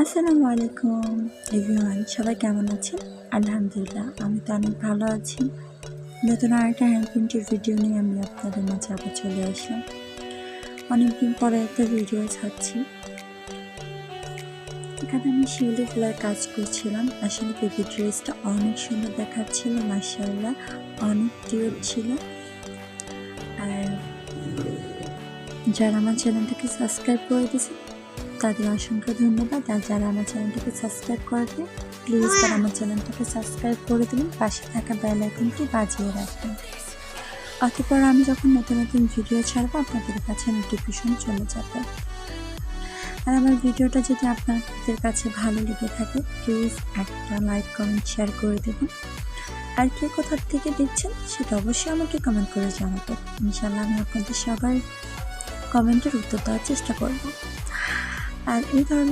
আসসালামু আলাইকুম এভরিওয়ান, সবাই কেমন আছেন? আলহামদুলিল্লাহ, আমি তো অনেক ভালো আছি। নতুন আরেকটা হ্যান্ড প্রিন্টের ভিডিও নিয়ে আমি আপনাদের মাঝে আবার চলে আসলাম। অনেকদিন পরে একটা ভিডিও ছাড়ছি। এখানে আমি শিউলি ফুলের কাজ করছিলাম। আসলে বেবি ড্রেসটা অনেক সুন্দর দেখাচ্ছিল, মাশাআল্লাহ, অনেক কিউট ছিল। আর যারা আমার চ্যানেলটাকে সাবস্ক্রাইব করে দিয়েছে তাদের অসংখ্য ধন্যবাদ। আর যারা আমার চ্যানেলটাকে সাবস্ক্রাইব করেনি, প্লিজ তারা আমার চ্যানেলটাকে সাবস্ক্রাইব করে দিন, পাশে থাকা বেল আইকনটি বাজিয়ে রাখবেন। অতঃপর আমি যখন নতুন নতুন ভিডিও ছাড়বো আপনাদের কাছে নোটিফিকেশন চলে যাবে। আর আমার ভিডিওটা যদি আপনাদের কাছে ভালো লেগে থাকে, প্লিজ একটা লাইক, কমেন্ট, শেয়ার করে দেবেন। আর কে কোথা থেকে দেখছেন সেটা অবশ্যই আমাকে কমেন্ট করে জানাবেন। ইনশাআল্লাহ আমি আপনাদের সবার কমেন্টের উত্তর দেওয়ার চেষ্টা করব। আর এই ধরনের